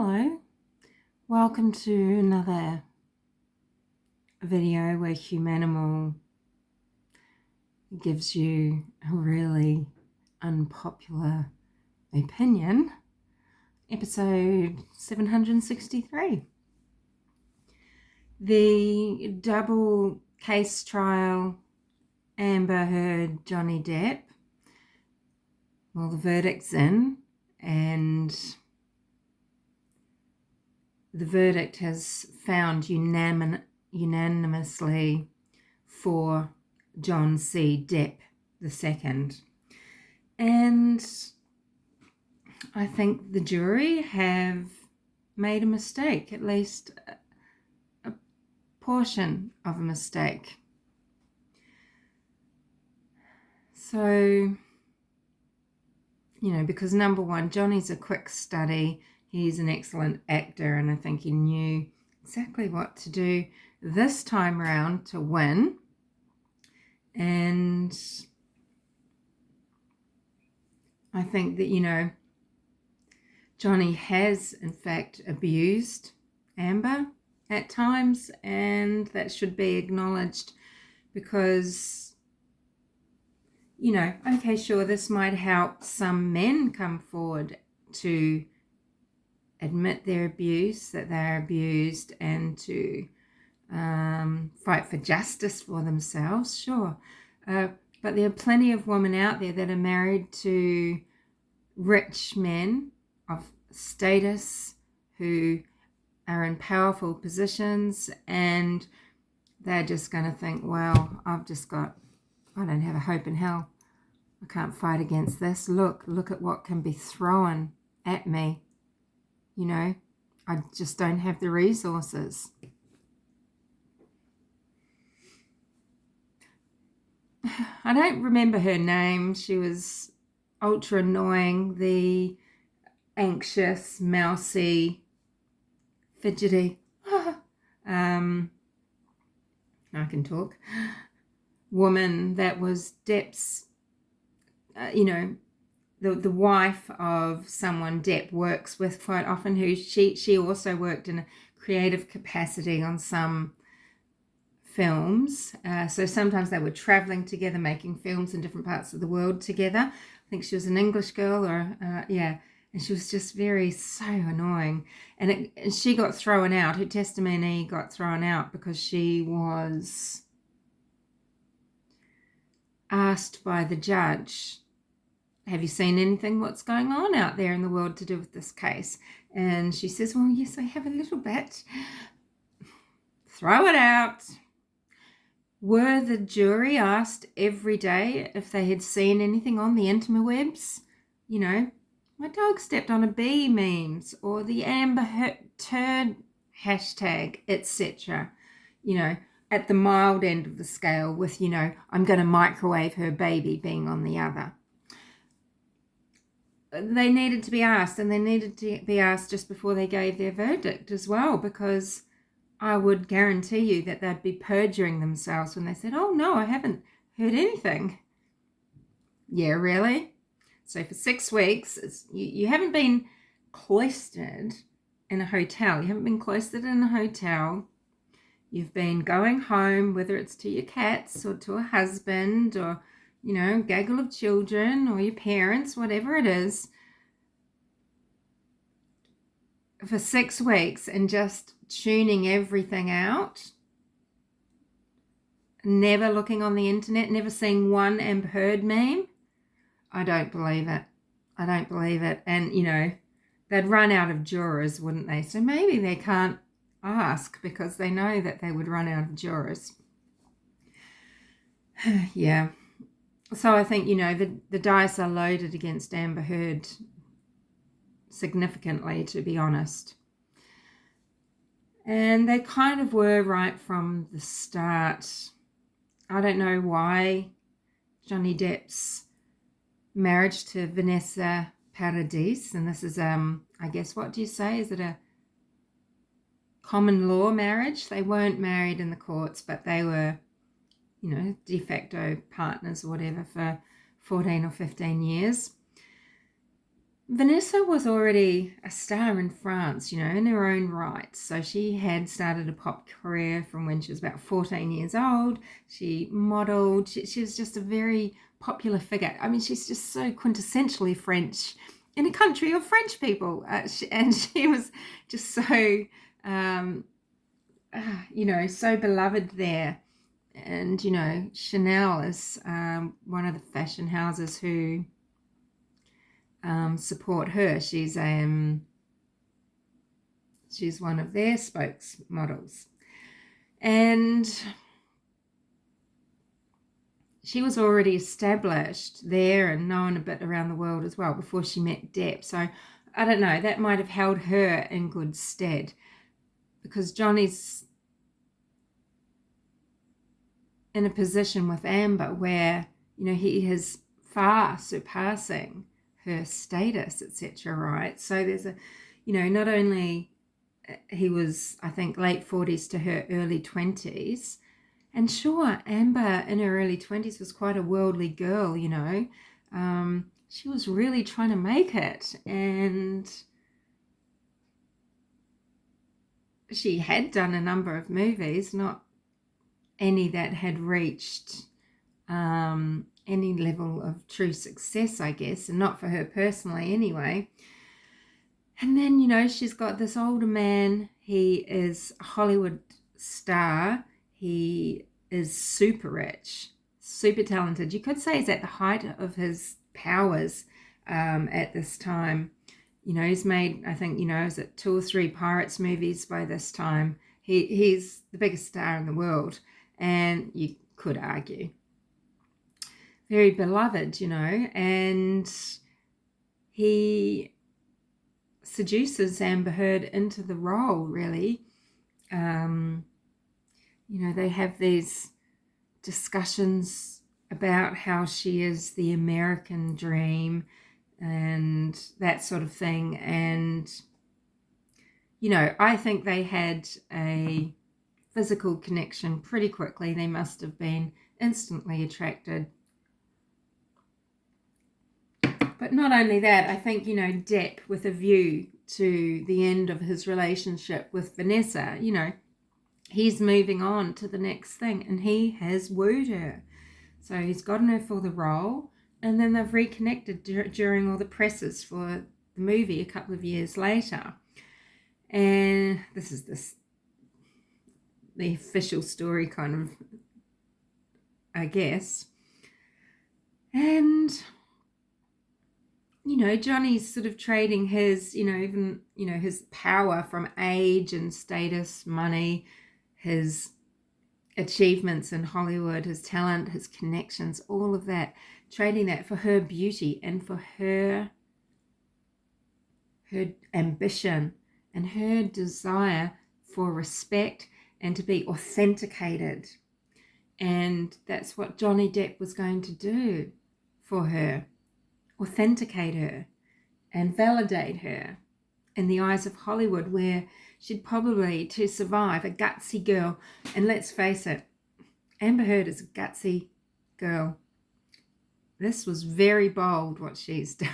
Hello, welcome to another video where Humanimal gives you a really unpopular opinion, episode 763. The double case trial, Amber Heard, Johnny Depp. Well, the verdict's in, and the verdict has found unanimously for John C. Depp II. And I think the jury have made a mistake, at least a portion of a mistake. So, because number one, Johnny's a quick study. He's an excellent actor, and I think he knew exactly what to do this time around to win. And I think that, Johnny has, in fact, abused Amber at times, and that should be acknowledged because, okay, sure, this might help some men come forward to admit their abuse, that they're abused, and to fight for justice for themselves, sure. But there are plenty of women out there that are married to rich men of status who are in powerful positions, and they're just going to think, well, I don't have a hope in hell. I can't fight against this. Look at what can be thrown at me. I just don't have the resources. I don't remember her name. She was ultra annoying, the anxious, mousy, fidgety, I can talk, woman that was Depp's, the wife of someone Depp works with quite often, who she also worked in a creative capacity on some films. So sometimes they were traveling together, making films in different parts of the world together. I think she was an English girl, and she was just so annoying. And she got thrown out. Her testimony got thrown out because she was asked by the judge, have you seen anything what's going on out there in the world to do with this case? And she says, well, yes, I have a little bit. Throw it out. Were the jury asked every day if they had seen anything on the interwebs? My dog stepped on a bee memes, or the Amber Turd hashtag, etc. At the mild end of the scale with, I'm going to microwave her baby being on the other. They needed to be asked, and they needed to be asked just before they gave their verdict as well, because I would guarantee you that they'd be perjuring themselves when they said, oh no, I haven't heard anything. Yeah, really? So for 6 weeks, you haven't been cloistered in a hotel. You haven't been cloistered in a hotel. You've been going home, whether it's to your cats or to a husband or, a gaggle of children or your parents, whatever it is, for 6 weeks, and just tuning everything out, never looking on the internet, never seeing one Amber Heard meme. I don't believe it. And, they'd run out of jurors, wouldn't they? So maybe they can't ask because they know that they would run out of jurors. Yeah. So I think, the dice are loaded against Amber Heard significantly, to be honest. And they kind of were right from the start. I don't know why Johnny Depp's marriage to Vanessa Paradis, and this is, I guess, what do you say? Is it a common law marriage? They weren't married in the courts, but they were, de facto partners or whatever for 14 or 15 years. Vanessa was already a star in France, in her own right. So she had started a pop career from when she was about 14 years old. She modelled. She was just a very popular figure. I mean, she's just so quintessentially French in a country of French people. And she was just so, so beloved there. And, Chanel is one of the fashion houses who support her. She's one of their spokesmodels, and she was already established there and known a bit around the world as well before she met Depp. So I don't know, that might have held her in good stead, because Johnny's in a position with Amber where he is far surpassing her status, etc. Right? So there's a, not only he was, I think, late 40s to her early 20s, and sure, Amber in her early 20s was quite a worldly girl. She was really trying to make it, and she had done a number of movies, not any that had reached any level of true success, I guess, and not for her personally anyway. And then, she's got this older man. He is a Hollywood star. He is super rich, super talented. You could say he's at the height of his powers at this time. He's made, I think, is it 2 or 3 Pirates movies by this time. He's the biggest star in the world, and you could argue very beloved, and he seduces Amber Heard into the role, really. They have these discussions about how she is the American dream and that sort of thing. And, I think they had a physical connection pretty quickly. They must have been instantly attracted. But not only that, I think, Depp, with a view to the end of his relationship with Vanessa, he's moving on to the next thing, and he has wooed her. So he's gotten her for the role, and then they've reconnected during all the presses for the movie a couple of years later. And this is the official story, kind of, I guess. And Johnny's sort of trading his, even, his power from age and status, money, his achievements in Hollywood, his talent, his connections, all of that, trading that for her beauty and for her ambition and her desire for respect and to be authenticated. And that's what Johnny Depp was going to do for her. Authenticate her and validate her in the eyes of Hollywood, where she'd probably, to survive, a gutsy girl. And let's face it, Amber Heard is a gutsy girl. This was very bold what she's done.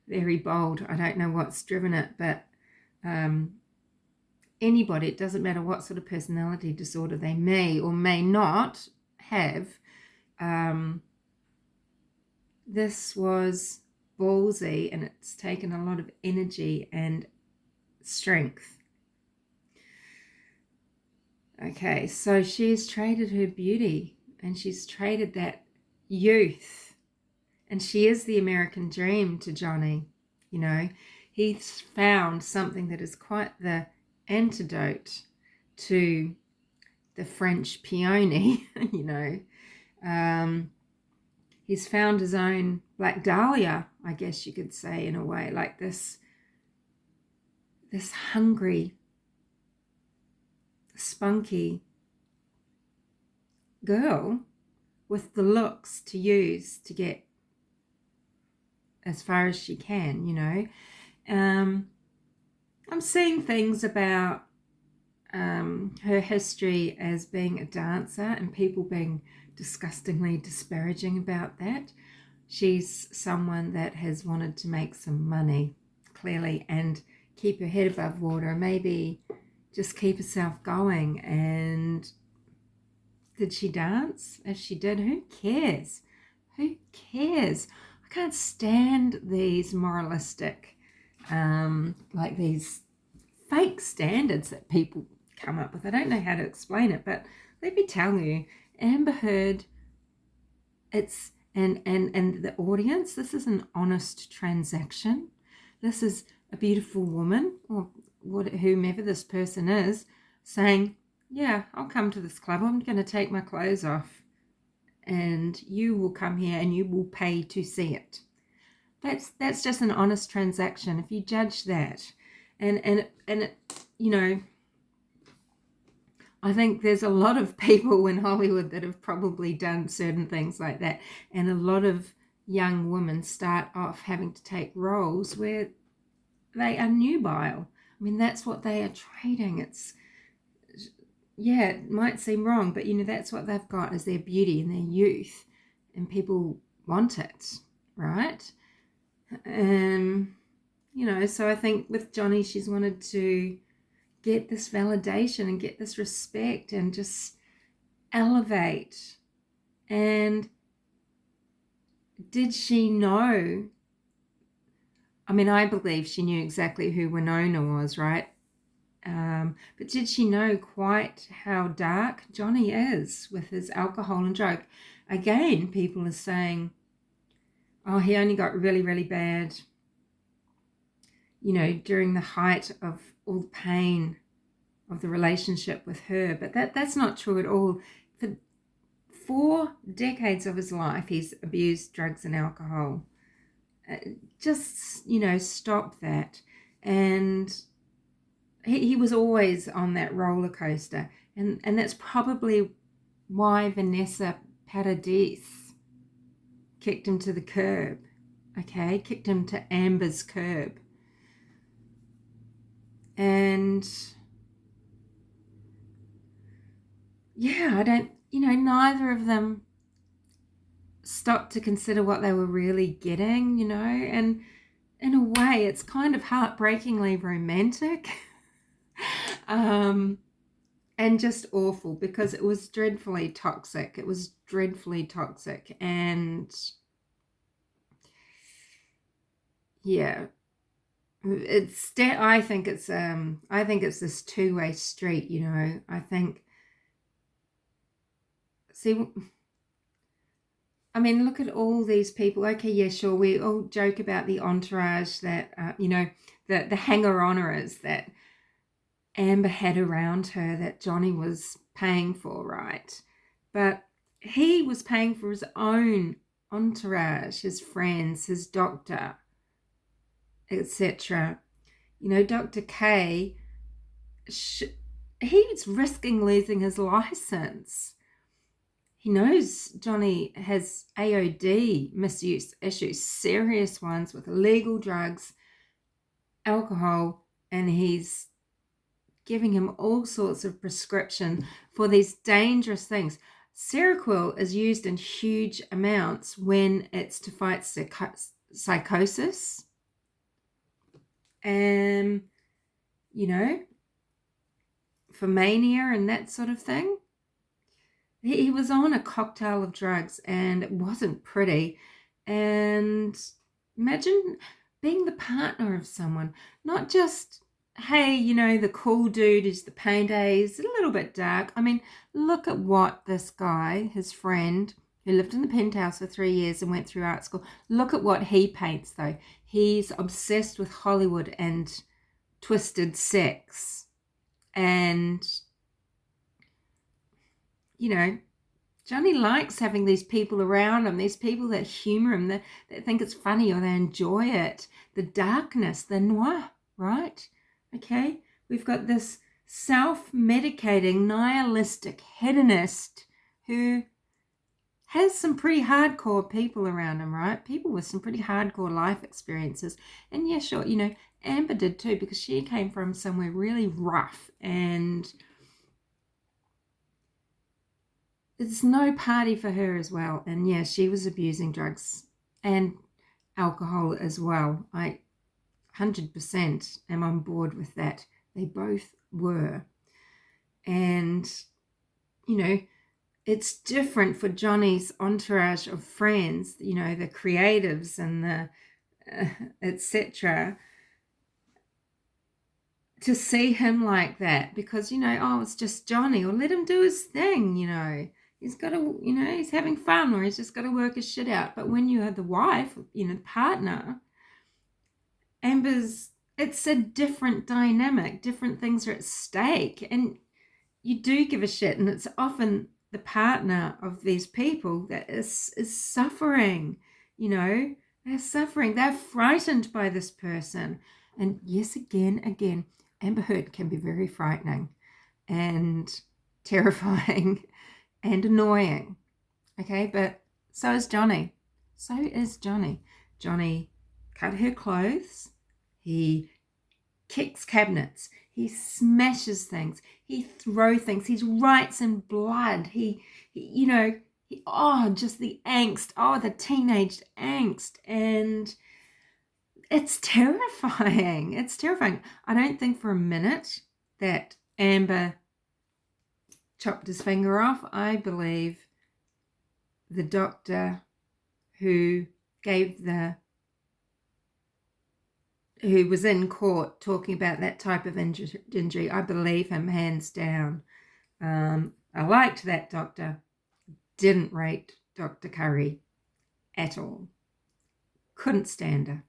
Very bold. I don't know what's driven it, but anybody, it doesn't matter what sort of personality disorder they may or may not have, this was ballsy, and it's taken a lot of energy and strength. Okay, so she's traded her beauty, and she's traded that youth, and she is the American dream to Johnny. He's found something that is quite the antidote to the French peony. He's found his own Black Dahlia, I guess you could say, in a way, like this hungry, spunky girl with the looks to use to get as far as she can. I'm seeing things about her history as being a dancer and people being disgustingly disparaging about that. she's someone that has wanted to make some money, clearly, and keep her head above water, maybe just keep herself going. And did she dance? If she did, who cares? Who cares? I can't stand these moralistic, like these fake standards that people come up with. I don't know how to explain it, but let me tell you, Amber Heard, it's and the audience, this is an honest transaction. This is a beautiful woman, or whomever this person is, saying, yeah, I'll come to this club, I'm going to take my clothes off, and you will come here and you will pay to see it. That's just an honest transaction. If you judge that, and you know, I think there's a lot of people in Hollywood that have probably done certain things like that, and a lot of young women start off having to take roles where they are nubile. I mean, that's what they are trading. It's, yeah, it might seem wrong, but you know, that's what they've got, is their beauty and their youth, and people want it, right? You know, so I think with Johnny, she's wanted to get this validation and get this respect and just elevate. And did she know? I mean, I believe she knew exactly who Winona was, right? But did she know quite how dark Johnny is with his alcohol and drug? Again, people are saying, oh, he only got really, really bad, you know, during the height of all the pain of the relationship with her. But that's not true at all. For 4 decades of his life, he's abused drugs and alcohol. Just, you know, stop that. And he was always on that roller coaster. And that's probably why Vanessa Paradis kicked him to the curb. Okay, kicked him to Amber's curb. And yeah, I don't, you know, neither of them stopped to consider what they were really getting, you know, and in a way it's kind of heartbreakingly romantic. And just awful, because it was dreadfully toxic. It was dreadfully toxic. And yeah, I think it's this two-way street, you know. I think, see, I mean, look at all these people. Okay, yeah, sure, we all joke about the entourage that, you know, the hanger-oners that Amber had around her that Johnny was paying for, right? But he was paying for his own entourage, his friends, his doctor, etc. You know, Dr. K, he's risking losing his license. He knows Johnny has AOD misuse issues, serious ones with illegal drugs, alcohol, and he's giving him all sorts of prescription for these dangerous things. Seroquel is used in huge amounts when it's to fight psychosis. And, you know, for mania and that sort of thing. He was on a cocktail of drugs, and it wasn't pretty. And imagine being the partner of someone, not just, hey, you know, the cool dude is the paint is a little bit dark. I mean, look at what this guy, his friend, who lived in the penthouse for 3 years and went through art school, look at what he paints, though. He's obsessed with Hollywood and twisted sex. And, you know, Johnny likes having these people around him, these people that humor him, that think it's funny or they enjoy it. The darkness, the noir, right? Okay, we've got this self-medicating, nihilistic hedonist who has some pretty hardcore people around him, right? People with some pretty hardcore life experiences. And yeah, sure, you know, Amber did too, because she came from somewhere really rough, and it's no party for her as well. And yeah, she was abusing drugs and alcohol as well. I 100% am on board with that. They both were. And, you know, it's different for Johnny's entourage of friends, you know, the creatives and the etc., to see him like that, because, you know, oh, it's just Johnny, or let him do his thing, you know. He's got to, you know, he's having fun, or he's just got to work his shit out. But when you are the wife, you know, the partner, Amber's, it's a different dynamic. Different things are at stake, and you do give a shit, and it's often the partner of these people that is suffering, you know. They're suffering. They're frightened by this person. And yes, again, Amber Heard can be very frightening and terrifying and annoying. Okay, but so is Johnny. So is Johnny. Johnny cut her clothes. He kicks cabinets. He smashes things. He throws things. He writes in blood. He you know, just the angst. Oh, the teenage angst. And it's terrifying. It's terrifying. I don't think for a minute that Amber chopped his finger off. I believe the doctor who was in court talking about that type of injury, I believe him hands down. I liked that doctor. Didn't rate Dr. Curry at all. Couldn't stand her.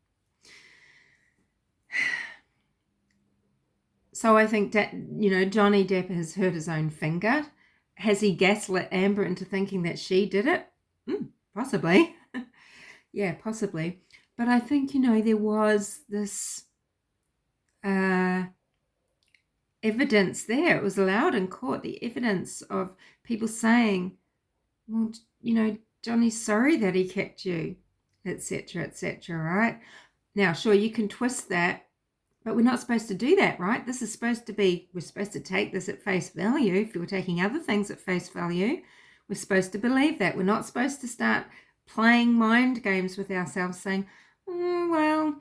So I think that, you know, Johnny Depp has hurt his own finger. Has he gaslit Amber into thinking that she did it? Possibly. Yeah, possibly. But I think, you know, there was this evidence there. It was allowed in court, the evidence of people saying, well, you know, Johnny's sorry that he kicked you, etc., right? Now, sure, you can twist that, but we're not supposed to do that, right? This is supposed to be, we're supposed to take this at face value. If you're taking other things at face value, we're supposed to believe that. We're not supposed to start playing mind games with ourselves saying, well,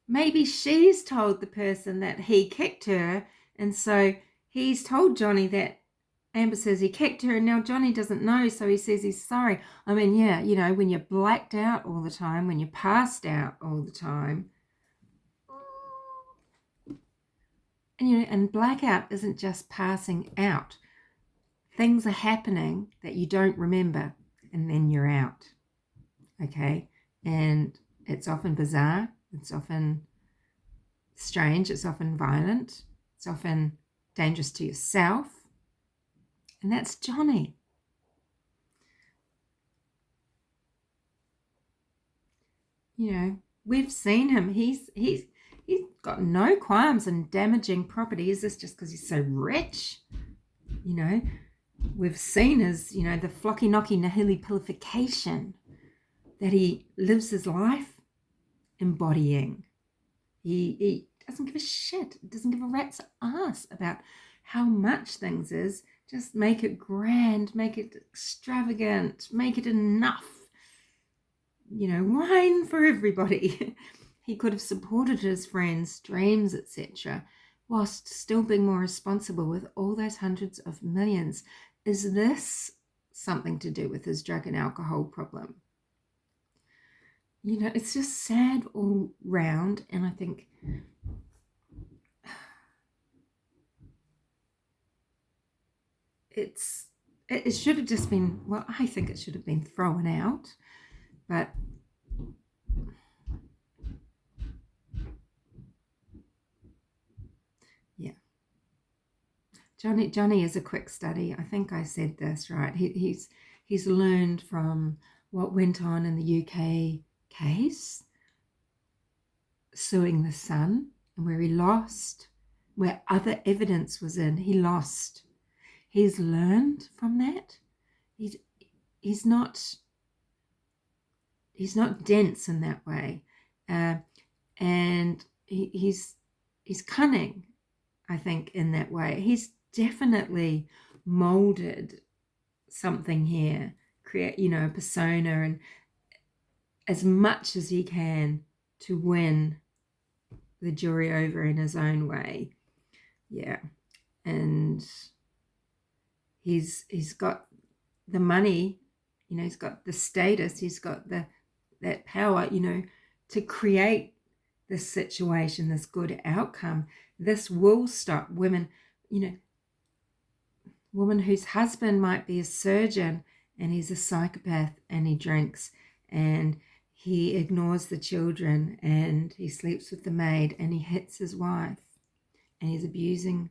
maybe she's told the person that he kicked her, and so he's told Johnny that Amber says he kicked her, and now Johnny doesn't know, so he says he's sorry. I mean, yeah, you know, when you're blacked out all the time, when you're passed out all the time, and, you know, and blackout isn't just passing out. Things are happening that you don't remember, and then you're out. Okay? And it's often bizarre. It's often strange. It's often violent. It's often dangerous to yourself. And that's Johnny. You know, we've seen him. He's got no qualms in damaging property. Is this just because he's so rich? You know, we've seen his, you know, the flocky knocky nihilipilification that he lives his life embodying. He doesn't give a shit. Doesn't give a rat's ass about how much things is. Just make it grand, make it extravagant, make it enough. You know, wine for everybody. He could have supported his friends' dreams, etc., whilst still being more responsible with all those hundreds of millions. Is this something to do with his drug and alcohol problem? You know, it's just sad all round, and I think it should have just been, well, I think it should have been thrown out, but yeah. Johnny is a quick study. I think I said this right. He's learned from what went on in the UK case, suing the Sun, and where he lost, where other evidence was in, he lost. He's learned from that. He's not dense in that way, and he's cunning, I think, in that way. He's definitely molded something here, create, you know, a persona, as much as he can to win the jury over in his own way. Yeah. And he's got the money, he's got the status, he's got that power, to create this situation, this good outcome. This will stop women, woman whose husband might be a surgeon and he's a psychopath and he drinks and he ignores the children and he sleeps with the maid and he hits his wife and he's abusing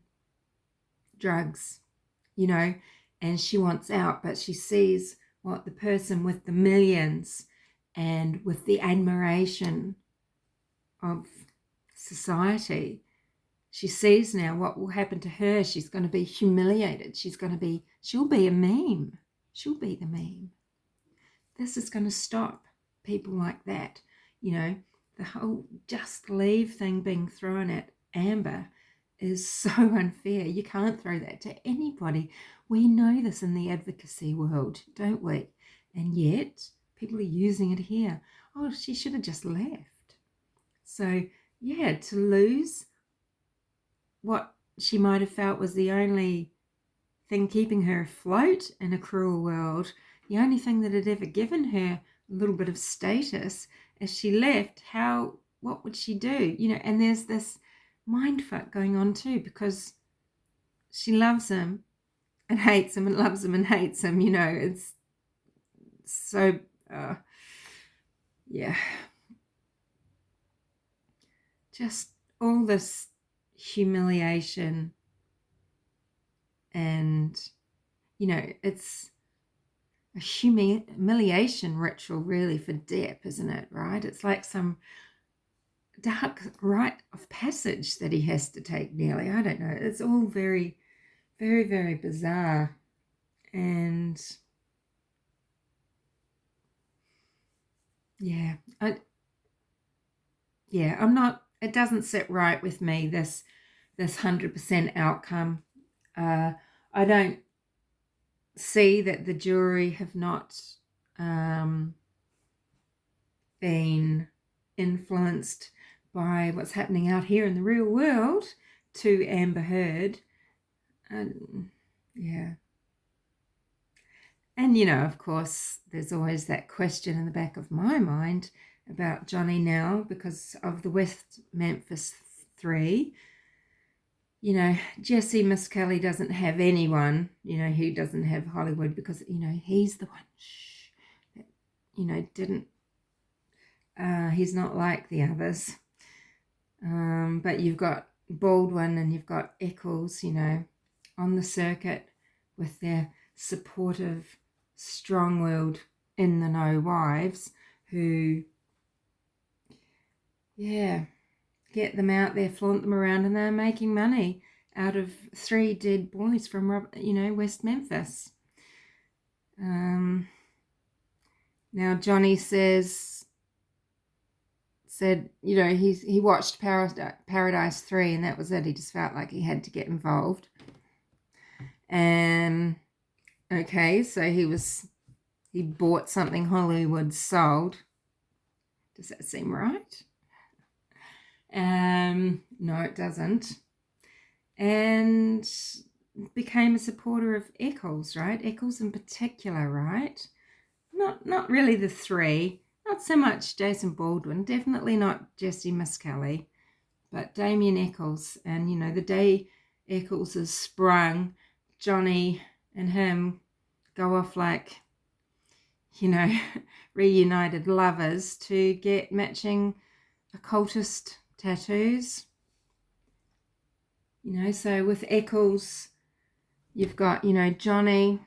drugs, and she wants out, but she sees what the person with the millions and with the admiration of society, she sees now what will happen to her. She's going to be humiliated. She'll be a meme. She'll be the meme. This is going to stop people like that. The whole just leave thing being thrown at Amber is so unfair. You can't throw that to anybody. We know this in the advocacy world, don't we? And yet people are using it here. Oh, she should have just left. So yeah, to lose what she might have felt was the only thing keeping her afloat in a cruel world, the only thing that had ever given her a little bit of status, as she left, what would she do? And there's this mindfuck going on too, because she loves him and hates him and loves him and hates him. It's so yeah, just all this humiliation, and it's a humiliation ritual really for Depp, isn't it? Right? It's like some dark rite of passage that he has to take nearly. I don't know. It's all very, very, very bizarre. And I'm not, it doesn't sit right with me, this 100% outcome. I don't see that the jury have not been influenced by what's happening out here in the real world to Amber Heard. And of course, there's always that question in the back of my mind about Johnny now because of the West Memphis 3. Jesse Miss Kelly doesn't have anyone, he doesn't have Hollywood because, he's the one that, didn't, he's not like the others. But you've got Baldwin and you've got Eccles, on the circuit with their supportive, strong-willed, in-the-know wives who, get them out there, flaunt them around, and they're making money out of 3 dead boys from, West Memphis. Now Johnny said, he watched Paradise 3 and that was it. He just felt like he had to get involved. And okay, so he bought something Hollywood sold. Does that seem right? No, it doesn't. And became a supporter of Eccles, right? Eccles in particular, right? Not really the 3. Not so much Jason Baldwin. Definitely not Jesse Miss Kelly. But Damien Eccles. And, the day Eccles is sprung, Johnny and him go off like, reunited lovers to get matching occultist tattoos. So with Eccles, you've got, Johnny,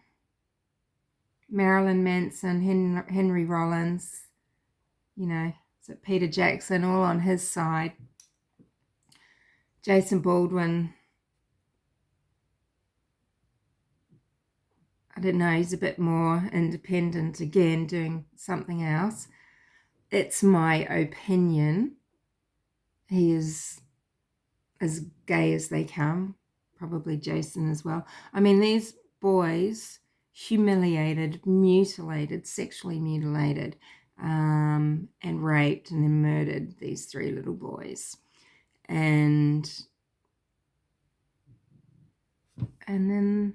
Marilyn Manson, Henry Rollins, so Peter Jackson, all on his side. Jason Baldwin, I don't know, he's a bit more independent again, doing something else. It's my opinion. He is as gay as they come, probably Jason as well. I mean, these boys, humiliated, mutilated, sexually mutilated, and raped and then murdered these 3 little boys. And then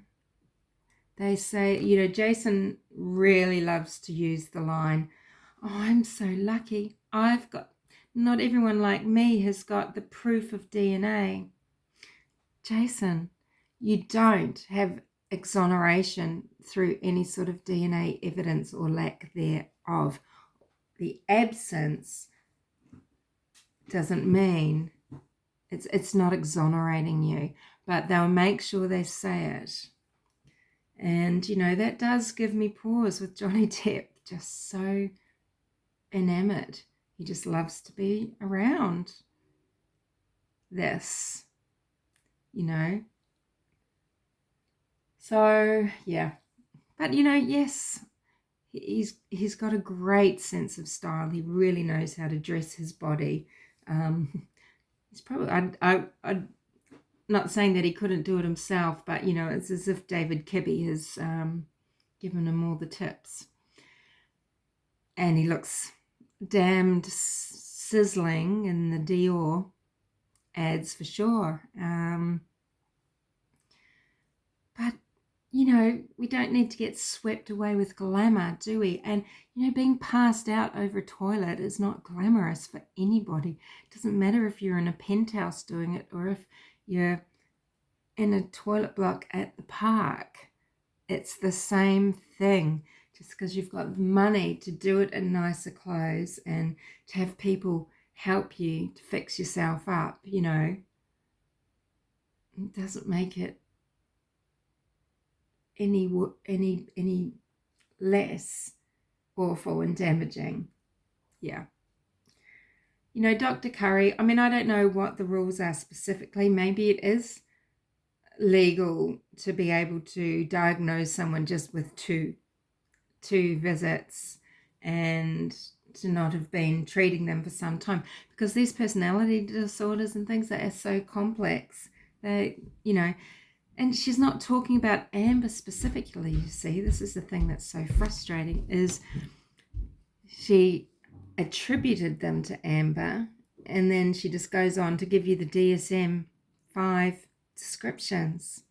they say, you know, Jason really loves to use the line, "Oh, I'm so lucky. Not everyone like me has got the proof of DNA." Jason, you don't have exoneration through any sort of DNA evidence or lack thereof. The absence doesn't mean it's not exonerating you, but they'll make sure they say it. And, you know, that does give me pause with Johnny Depp, just so enamored. He just loves to be around this, you know. So, yeah. But, you know, yes, he's got a great sense of style. He really knows how to dress his body. He's probably, I'm not saying that he couldn't do it himself, but, you know, it's as if David Kibbe has given him all the tips. And he looks damned sizzling in the Dior ads for sure. But, you know, we don't need to get swept away with glamour, do we? And, you know, being passed out over a toilet is not glamorous for anybody. It doesn't matter if you're in a penthouse doing it or if you're in a toilet block at the park. It's the same thing. Just because you've got money to do it in nicer clothes and to have people help you to fix yourself up, you know, it doesn't make it any less awful and damaging. Yeah. You know, Dr. Curry, I mean, I don't know what the rules are specifically. Maybe it is legal to be able to diagnose someone just with two visits and to not have been treating them for some time, because these personality disorders and things that are so complex, they, you know, and she's not talking about Amber specifically, you see. This is the thing that's so frustrating, is she attributed them to Amber, and then she just goes on to give you the DSM-5 descriptions,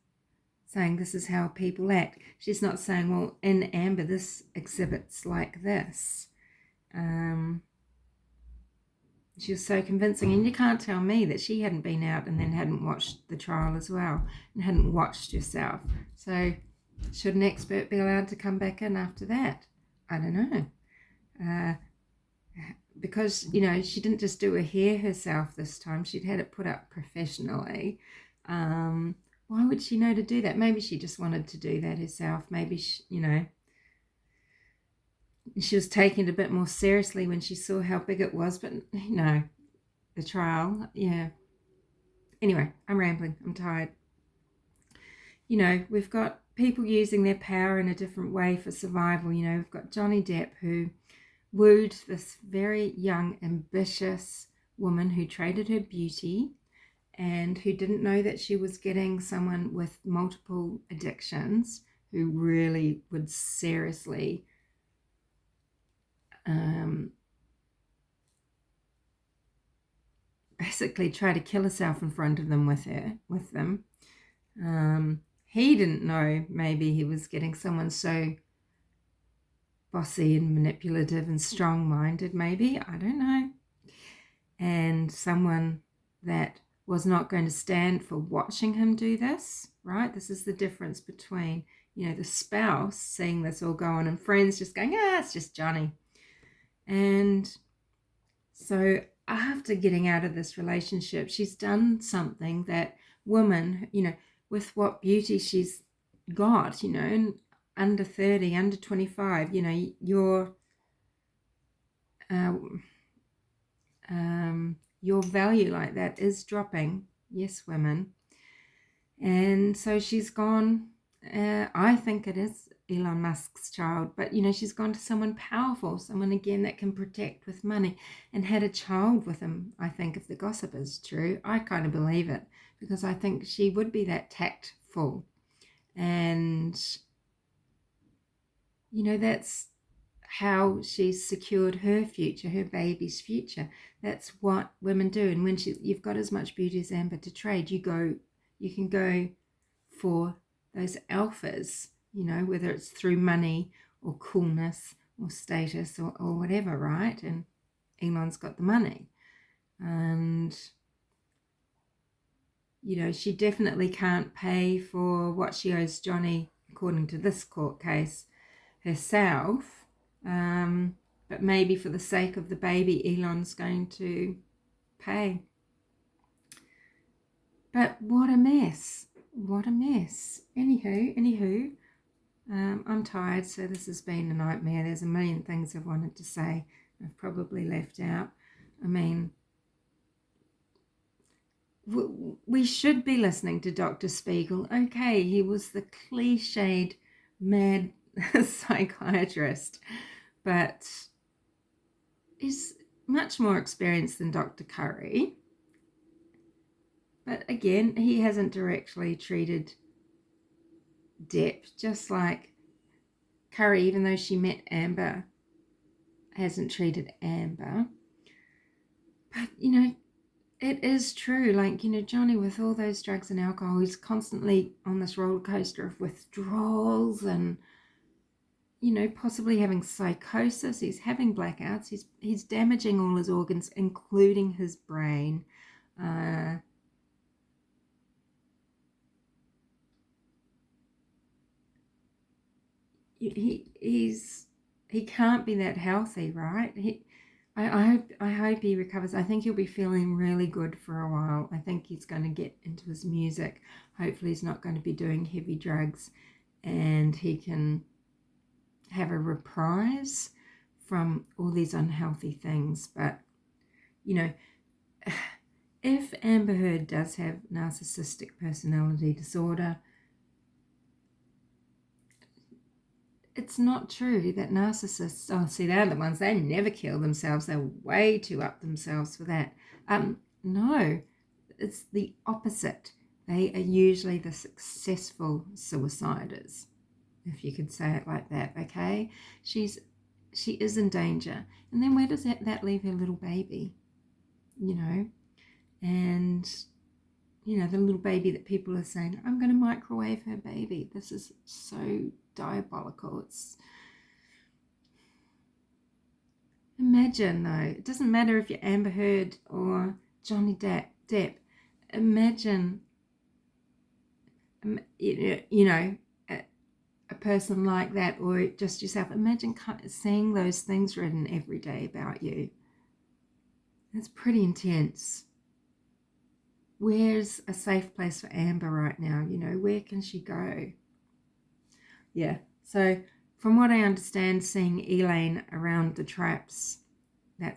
saying this is how people act. She's not saying, well, in Amber, this exhibits like this. She was so convincing, and you can't tell me that she hadn't been out and then hadn't watched the trial as well and hadn't watched herself. So should an expert be allowed to come back in after that? I don't know. Because, you know, she didn't just do her hair herself this time. She'd had it put up professionally. Why would she know to do that? Maybe she just wanted to do that herself. Maybe, you know, she was taking it a bit more seriously when she saw how big it was. But, you know, the trial, yeah. Anyway, I'm rambling. I'm tired. You know, we've got people using their power in a different way for survival. You know, we've got Johnny Depp, who wooed this very young, ambitious woman who traded her beauty and who didn't know that she was getting someone with multiple addictions who really would seriously basically try to kill herself in front of them with them. He didn't know maybe he was getting someone so bossy and manipulative and strong-minded, maybe, I don't know, and someone that was not going to stand for watching him do this, right? This is the difference between, you know, the spouse seeing this all go on and friends just going, it's just Johnny. And so after getting out of this relationship, she's done something that women, you know, with what beauty she's got, you know, and under 30, under 25, you know, your value like that is dropping. Yes, women. And so she's gone, I think it is Elon Musk's child, but, you know, she's gone to someone powerful, someone, again, that can protect with money, and had a child with him, I think, if the gossip is true. I kind of believe it, because I think she would be that tactful. And, you know, that's how she's secured her future, her baby's future. That's what women do. And when you've got as much beauty as Amber to trade, you can go for those alphas, whether it's through money or coolness or status or whatever, right? And Elon's got the money. And, she definitely can't pay for what she owes Johnny, according to this court case, herself. But maybe for the sake of the baby, Elon's going to pay. But what a mess. What a mess. Anywho, I'm tired, so this has been a nightmare. There's a million things I've wanted to say. I've probably left out. I mean, we should be listening to Dr. Spiegel. Okay, he was the cliched mad psychiatrist, but he's much more experienced than Dr. Curry. But again, he hasn't directly treated Depp, just like Curry, even though she met Amber, hasn't treated Amber. But, it is true. Like, Johnny, with all those drugs and alcohol, he's constantly on this roller coaster of withdrawals and, possibly having psychosis. He's having blackouts. He's damaging all his organs, including his brain. He can't be that healthy, right? I hope he recovers. I think he'll be feeling really good for a while. I think he's going to get into his music. Hopefully he's not going to be doing heavy drugs, and he can have a reprise from all these unhealthy things. But, if Amber Heard does have narcissistic personality disorder, it's not true that narcissists, they're the ones, they never kill themselves. They're way too up themselves for that. No, it's the opposite. They are usually the successful suiciders, if you could say it like that, okay? She is in danger. And then where does that leave her little baby? And, the little baby that people are saying, I'm going to microwave her baby. This is so diabolical. It's imagine, though, it doesn't matter if you're Amber Heard or Johnny Depp. Imagine, a person like that, or just yourself. Imagine seeing those things written every day about you. That's pretty intense. Where's a safe place for Amber right now? Where can she go? Yeah, so from what I understand, seeing Elaine around the traps